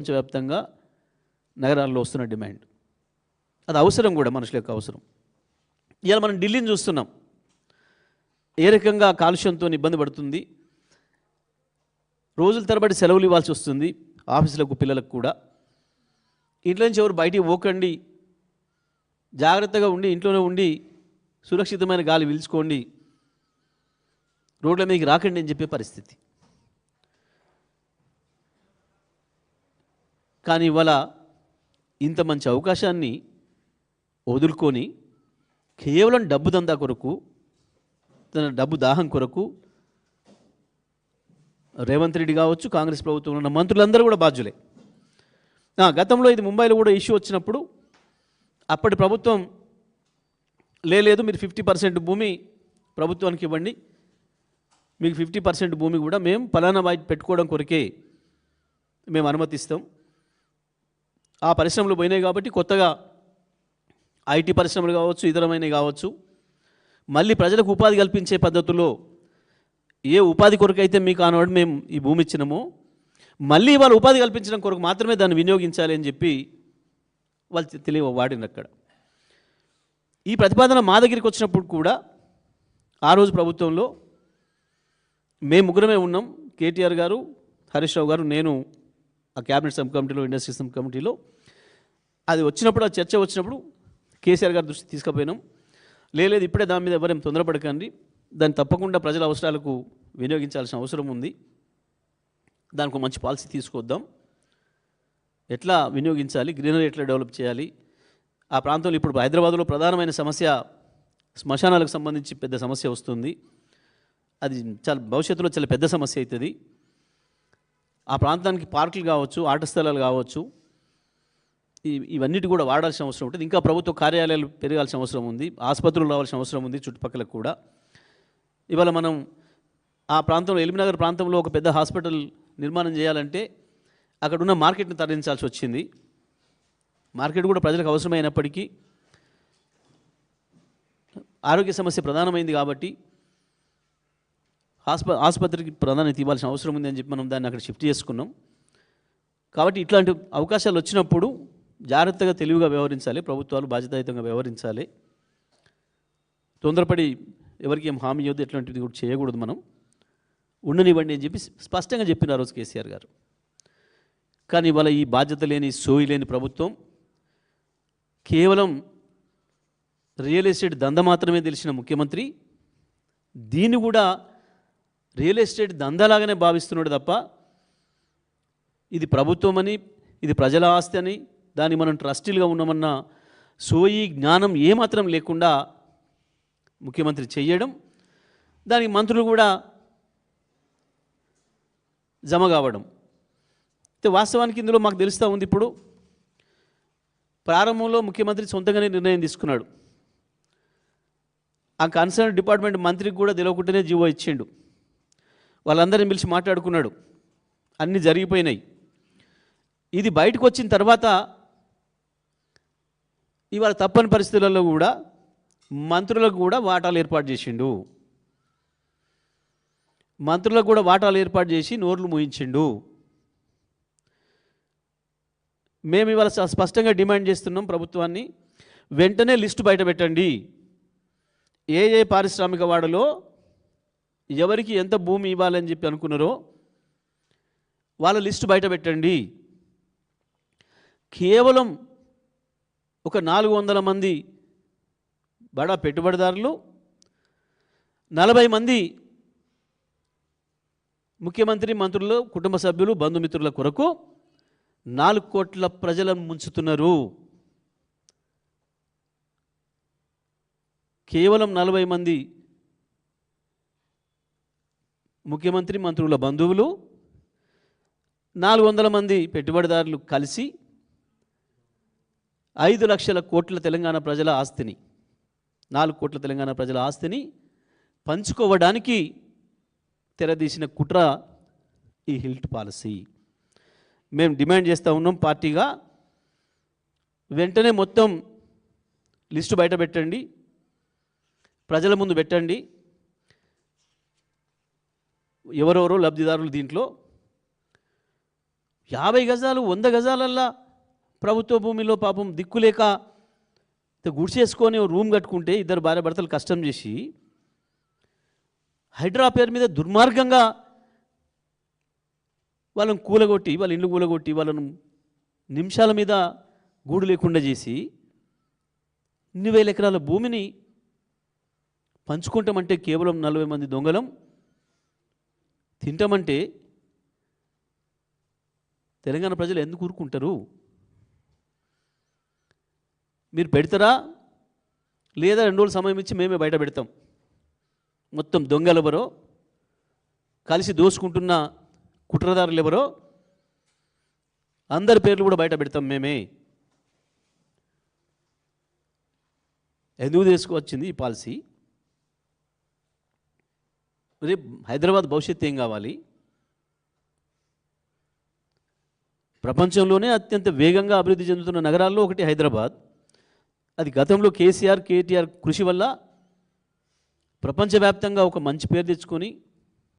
ప్రపంచవ్యాప్తంగా నగరాల్లో వస్తున్న డిమాండ్. అది అవసరం కూడా, మనుషుల యొక్క అవసరం. ఇవాళ మనం ఢిల్లీని చూస్తున్నాం, ఏ రకంగా కాలుష్యంతో ఇబ్బంది పడుతుంది. రోజుల తరబడి సెలవులు ఇవ్వాల్సి వస్తుంది ఆఫీసులకు, పిల్లలకు కూడా. ఇంట్లో నుంచి ఎవరు బయటికి పోకండి, జాగ్రత్తగా ఉండి ఇంట్లోనే ఉండి సురక్షితమైన గాలి పీల్చుకోండి, రోడ్ల మీదకి రాకండి అని చెప్పే పరిస్థితి. కానీ ఇవాళ ఇంత మంచి అవకాశాన్ని వదులుకొని కేవలం డబ్బు దందా కొరకు, తన డబ్బు దాహం కొరకు రేవంత్ రెడ్డి కావచ్చు, కాంగ్రెస్ ప్రభుత్వంలో ఉన్న మంత్రులందరూ కూడా బాధ్యులే. గతంలో ఇది ముంబైలో కూడా ఇష్యూ వచ్చినప్పుడు అప్పటి ప్రభుత్వం లేదు, మీరు 50% భూమి ప్రభుత్వానికి ఇవ్వండి, మీకు 50% భూమి కూడా మేము పలానా వాటి పెట్టుకోవడం కొరకే మేము అనుమతిస్తాం. ఆ పరిశ్రమలు పోయినాయి కాబట్టి కొత్తగా ఐటీ పరిశ్రమలు కావచ్చు, ఇతరమైనవి కావచ్చు, మళ్ళీ ప్రజలకు ఉపాధి కల్పించే పద్ధతుల్లో ఏ ఉపాధి కొరకైతే మీకు ఆనాడు మేము ఈ భూమి ఇచ్చినామో మళ్ళీ వాళ్ళు ఉపాధి కల్పించడం కొరకు మాత్రమే దాన్ని వినియోగించాలి అని చెప్పి వాళ్ళు తెలియ వాడిన అక్కడ. ఈ ప్రతిపాదన మా దగ్గరికి వచ్చినప్పుడు కూడా ఆ రోజు ప్రభుత్వంలో మేము ముగ్గురమే ఉన్నాం, కేటీఆర్ గారు, హరీష్ రావు గారు, నేను ఆ క్యాబినెట్ సబ్ కమిటీలో, ఇండస్ట్రీ సబ్ కమిటీలో. అది వచ్చినప్పుడు, ఆ చర్చ వచ్చినప్పుడు కేసీఆర్ గారి దృష్టి తీసుకుపోయినాం. లేదు ఇప్పుడే దాని మీద ఎవరేం తొందరపడకండి, దాన్ని తప్పకుండా ప్రజల అవసరాలకు వినియోగించాల్సిన అవసరం ఉంది, దానికి మంచి పాలసీ తీసుకొద్దాం, ఎట్లా వినియోగించాలి, గ్రీనరీ ఎట్లా డెవలప్ చేయాలి. ఆ ప్రాంతంలో ఇప్పుడు హైదరాబాద్లో ప్రధానమైన సమస్య శ్మశానాలకు సంబంధించి పెద్ద సమస్య వస్తుంది. అది చాలా భవిష్యత్తులో చాలా పెద్ద సమస్య అవుతుంది. ఆ ప్రాంతానికి పార్కులు కావచ్చు, ఆట స్థలాలు కావచ్చు, ఇవన్నిటి కూడా వాడాల్సిన అవసరం ఉంటుంది. ఇంకా ప్రభుత్వ కార్యాలయాలు పెరగాల్సిన అవసరం ఉంది, ఆసుపత్రులు రావాల్సిన అవసరం ఉంది చుట్టుపక్కలకు కూడా. ఇవాళ మనం ఆ ప్రాంతంలో, ఎల్బీనగర్ ప్రాంతంలో ఒక పెద్ద హాస్పిటల్ నిర్మాణం చేయాలంటే అక్కడ ఉన్న మార్కెట్ని తరలించాల్సి వచ్చింది. మార్కెట్ కూడా ప్రజలకు అవసరమైనప్పటికీ ఆరోగ్య సమస్య ప్రధానమైంది కాబట్టి ఆసుపత్రికి ప్రాధాన్యత ఇవ్వాల్సిన అవసరం ఉంది అని చెప్పి మనం దాన్ని అక్కడ షిఫ్ట్ చేసుకున్నాం. కాబట్టి ఇట్లాంటి అవకాశాలు వచ్చినప్పుడు జాగ్రత్తగా, తెలివిగా వ్యవహరించాలి, ప్రభుత్వాలు బాధ్యతాయుతంగా వ్యవహరించాలి. తొందరపడి ఎవరికి ఏం హామీ ఇవ్వద్దు, ఎట్లాంటిది కూడా చేయకూడదు. మనం ఉండనివ్వండి అని చెప్పి స్పష్టంగా చెప్పిన ఆ రోజు కేసీఆర్ గారు. కానీ ఇవాళ ఈ బాధ్యత లేని, సోయి లేని ప్రభుత్వం కేవలం రియల్ ఎస్టేట్ దంద మాత్రమే తెలిసిన ముఖ్యమంత్రి దీన్ని కూడా రియల్ ఎస్టేట్ దందాలాగానే భావిస్తున్నాడు తప్ప ఇది ప్రభుత్వం అని, ఇది ప్రజల ఆస్తి అని, దాన్ని మనం ట్రస్టీలుగా ఉన్నామన్న సోయి జ్ఞానం ఏమాత్రం లేకుండా ముఖ్యమంత్రి చెయ్యడం, దానికి మంత్రులు కూడా జమ కావడం. అయితే వాస్తవానికి ఇందులో మాకు తెలుస్తూ ఉంది, ఇప్పుడు ప్రారంభంలో ముఖ్యమంత్రి సొంతంగానే నిర్ణయం తీసుకున్నాడు. ఆ కన్సర్న్ డిపార్ట్మెంట్ మంత్రికి కూడా తెలియకుండానే జీవో ఇచ్చిండు. వాళ్ళందరినీ పిలిచి మాట్లాడుకున్నాడు, అన్నీ జరిగిపోయినాయి. ఇది బయటకు వచ్చిన తర్వాత ఇవాళ తప్పని పరిస్థితులలో కూడా మంత్రులకు కూడా వాటాలు ఏర్పాటు చేసిండు, మంత్రులకు కూడా వాటాలు ఏర్పాటు చేసి నోర్లు మూయించిండు. మేము ఇవాళ స్పష్టంగా డిమాండ్ చేస్తున్నాం ప్రభుత్వాన్ని, వెంటనే లిస్టు బయట పెట్టండి, ఏ ఏ పారిశ్రామిక వాడలో ఎవరికి ఎంత భూమి ఇవ్వాలని చెప్పి అనుకున్నారో వాళ్ళ లిస్టు బయట పెట్టండి. కేవలం ఒక 400 మంది బడా పెట్టుబడిదారులు, 40 మంది ముఖ్యమంత్రి, మంత్రులు, కుటుంబ సభ్యులు, బంధుమిత్రుల కొరకు 4 కోట్ల ప్రజలను ముంచుతున్నారు. కేవలం 40 మంది ముఖ్యమంత్రి, మంత్రుల బంధువులు, 400 మంది పెట్టుబడిదారులు కలిసి 5 లక్షల కోట్ల తెలంగాణ ప్రజల ఆస్తిని, 4 కోట్ల తెలంగాణ ప్రజల ఆస్తిని పంచుకోవడానికి తెరదీసిన కుట్ర ఈ హిల్ట్ పాలసీ. మేము డిమాండ్ చేస్తూ ఉన్నాం పార్టీగా, వెంటనే మొత్తం లిస్టు బయట పెట్టండి, ప్రజల ముందు పెట్టండి, ఎవరెవరో లబ్ధిదారులు దీంట్లో 50 గజాలు 100 గజాలల్లా ప్రభుత్వ భూమిలో పాపం దిక్కులేక గుడిసేసుకొని రూమ్ కట్టుకుంటే ఇద్దరు భార్య భర్తలు కష్టం చేసి హైడ్రా పేరు మీద దుర్మార్గంగా వాళ్ళని కూలగొట్టి వాళ్ళ ఇల్లు కూలగొట్టి వాళ్ళను నిమిషాల మీద గూడు లేకుండా చేసి ఇన్ని వేల ఎకరాల భూమిని పంచుకుంటామంటే కేవలం 40 మంది దొంగలం తింటామంటే తెలంగాణ ప్రజలు ఎందుకు ఊరుకుంటారు? మీరు పెడతారా లేదా 2 రోజులు సమయం ఇచ్చి మేమే బయట పెడతాం. మొత్తం దొంగలు ఎవరో, కలిసి దోసుకుంటున్న కుట్రదారులు ఎవరో అందరి పేర్లు కూడా బయట పెడతాం మేమే. ఎందుకు తీసుకువచ్చింది ఈ పాలసీ? రేపు హైదరాబాద్ భవిష్యత్తు ఏం కావాలి? ప్రపంచంలోనే అత్యంత వేగంగా అభివృద్ధి చెందుతున్న నగరాల్లో ఒకటి హైదరాబాద్. అది గతంలో కేసీఆర్ కేటీఆర్ కృషి వల్ల ప్రపంచవ్యాప్తంగా ఒక మంచి పేరు తెచ్చుకొని